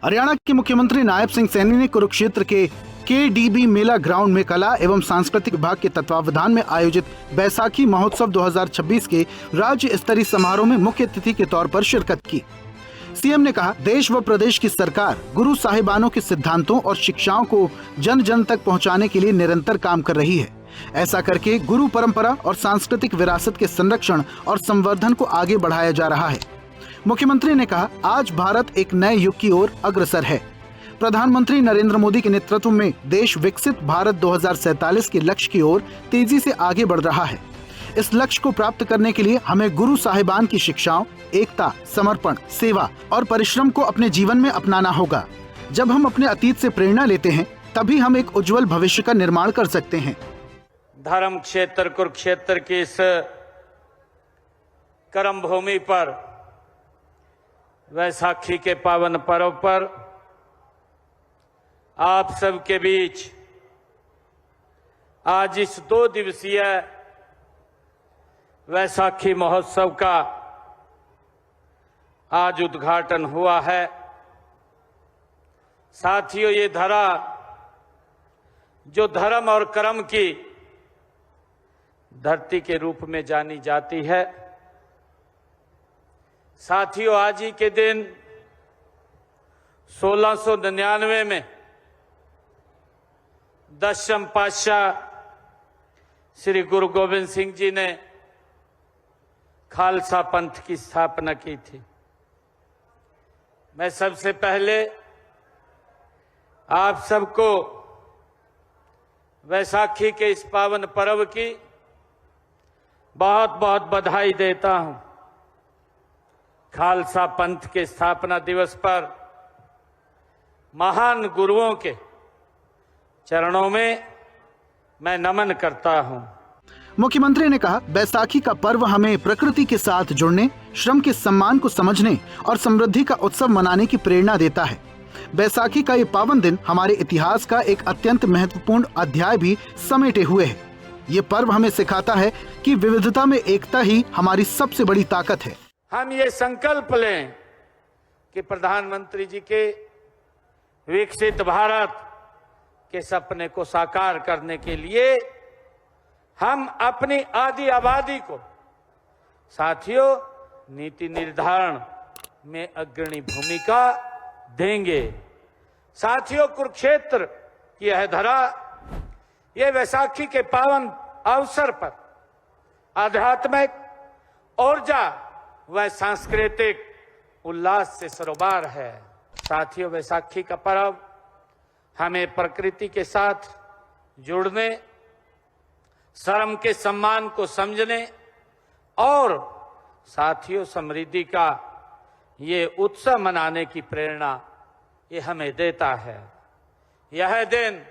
हरियाणा के मुख्यमंत्री नायब सिंह सैनी ने कुरुक्षेत्र के KDB मेला ग्राउंड में कला एवं सांस्कृतिक विभाग के तत्वावधान में आयोजित बैसाखी महोत्सव 2026 के राज्य स्तरीय समारोह में मुख्य अतिथि के तौर पर शिरकत की। सीएम ने कहा, देश व प्रदेश की सरकार गुरु साहिबानों के सिद्धांतों और शिक्षाओं को जन जन तक पहुंचाने के लिए निरंतर काम कर रही है। ऐसा करके गुरु परंपरा और सांस्कृतिक विरासत के संरक्षण और संवर्धन को आगे बढ़ाया जा रहा है। मुख्यमंत्री ने कहा, आज भारत एक नए युग की ओर अग्रसर है। प्रधानमंत्री नरेंद्र मोदी के नेतृत्व में देश विकसित भारत 2047 के लक्ष्य की ओर तेजी से आगे बढ़ रहा है। इस लक्ष्य को प्राप्त करने के लिए हमें गुरु साहिबान की शिक्षाओं, एकता, समर्पण, सेवा और परिश्रम को अपने जीवन में अपनाना होगा। जब हम अपने अतीत से प्रेरणा लेते हैं, तभी हम एक उज्जवल भविष्य का निर्माण कर सकते हैं। धर्म क्षेत्र कुरुक्षेत्र की इस कर्म भूमि पर वैसाखी के पावन पर्व पर आप सबके बीच आज इस 2 दिवसीय वैसाखी महोत्सव का आज उद्घाटन हुआ है। साथियों, ये धरा जो धर्म और कर्म की धरती के रूप में जानी जाती है, साथियों, आज ही के दिन 1699 में दशम पातशाह श्री गुरु गोविंद सिंह जी ने खालसा पंथ की स्थापना की थी। मैं सबसे पहले आप सबको वैसाखी के इस पावन पर्व की बहुत बहुत बधाई देता हूं। खालसा पंथ के स्थापना दिवस पर महान गुरुओं के चरणों में मैं नमन करता हूं। मुख्यमंत्री ने कहा, बैसाखी का पर्व हमें प्रकृति के साथ जुड़ने, श्रम के सम्मान को समझने और समृद्धि का उत्सव मनाने की प्रेरणा देता है। बैसाखी का ये पावन दिन हमारे इतिहास का एक अत्यंत महत्वपूर्ण अध्याय भी समेटे हुए है। ये पर्व हमें सिखाता है कि विविधता में एकता ही हमारी सबसे बड़ी ताकत है। हम ये संकल्प लें कि प्रधानमंत्री जी के विकसित भारत के सपने को साकार करने के लिए हम अपनी आदि आबादी को, साथियों, नीति निर्धारण में अग्रणी भूमिका देंगे। साथियों, कुरुक्षेत्र की यह धरा, ये वैसाखी के पावन अवसर पर आध्यात्मिक ऊर्जा व सांस्कृतिक उल्लास से सरोबार है। साथियों, वैसाखी का पर्व हमें प्रकृति के साथ जुड़ने, श्रम के सम्मान को समझने और साथियों समृद्धि का ये उत्सव मनाने की प्रेरणा ये हमें देता है। यह दिन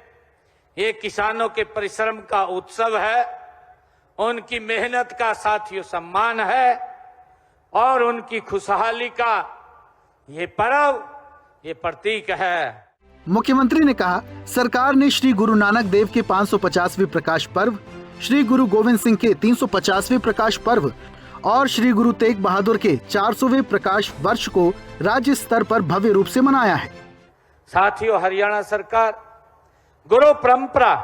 ये किसानों के परिश्रम का उत्सव है, उनकी मेहनत का साथियों सम्मान है और उनकी खुशहाली का ये पर्व, ये प्रतीक है। मुख्यमंत्री ने कहा, सरकार ने श्री गुरु नानक देव के 550वें प्रकाश पर्व, श्री गुरु गोविंद सिंह के 350वें प्रकाश पर्व और श्री गुरु तेग बहादुर के 400वें प्रकाश वर्ष को राज्य स्तर पर भव्य रूप से मनाया है। साथियों, हरियाणा सरकार गुरु परंपरा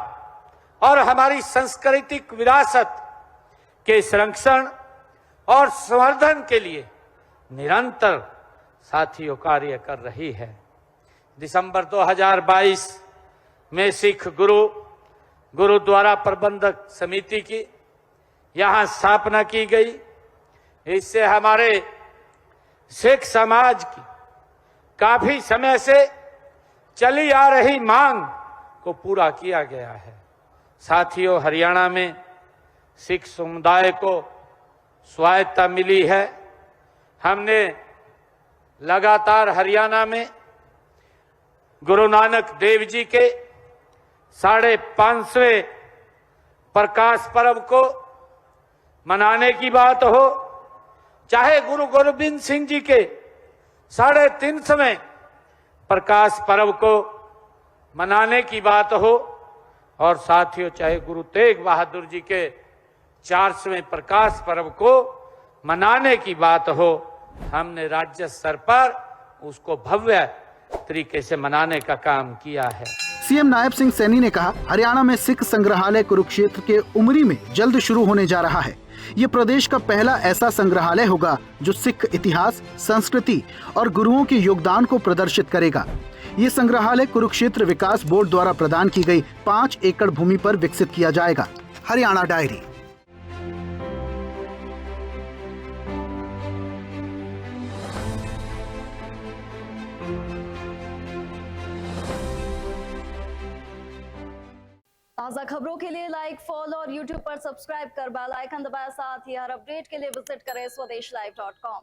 और हमारी सांस्कृतिक विरासत के संरक्षण और संवर्धन के लिए निरंतर साथियों कार्य कर रही है। दिसंबर 2022 में सिख गुरुद्वारा प्रबंधक समिति की यहां स्थापना की गई। इससे हमारे सिख समाज की काफी समय से चली आ रही मांग को पूरा किया गया है। साथियों, हरियाणा में सिख समुदाय को स्वायत्तता मिली है। हमने लगातार हरियाणा में गुरु नानक देव जी के 550वें प्रकाश पर्व को मनाने की बात हो, चाहे गुरु गोविंद सिंह जी के 350वें प्रकाश पर्व को मनाने की बात हो, और साथियों चाहे गुरु तेग बहादुर जी के 400वें प्रकाश पर्व को मनाने की बात हो, हमने राज्य स्तर पर उसको भव्य तरीके से मनाने का काम किया है। सीएम नायब सिंह सैनी ने कहा, हरियाणा में सिख संग्रहालय कुरुक्षेत्र के उमरी में जल्द शुरू होने जा रहा है। ये प्रदेश का पहला ऐसा संग्रहालय होगा जो सिख इतिहास, संस्कृति और गुरुओं के योगदान को प्रदर्शित करेगा। ये संग्रहालय कुरुक्षेत्र विकास बोर्ड द्वारा प्रदान की गई 5 एकड़ भूमि पर विकसित किया जाएगा। हरियाणा डायरी। ताज़ा खबरों के लिए लाइक, फॉलो और यूट्यूब पर सब्सक्राइब कर बेल आइकन दबाएं। साथ ही हर अपडेट के लिए विजिट करें स्वदेशलाइव.com।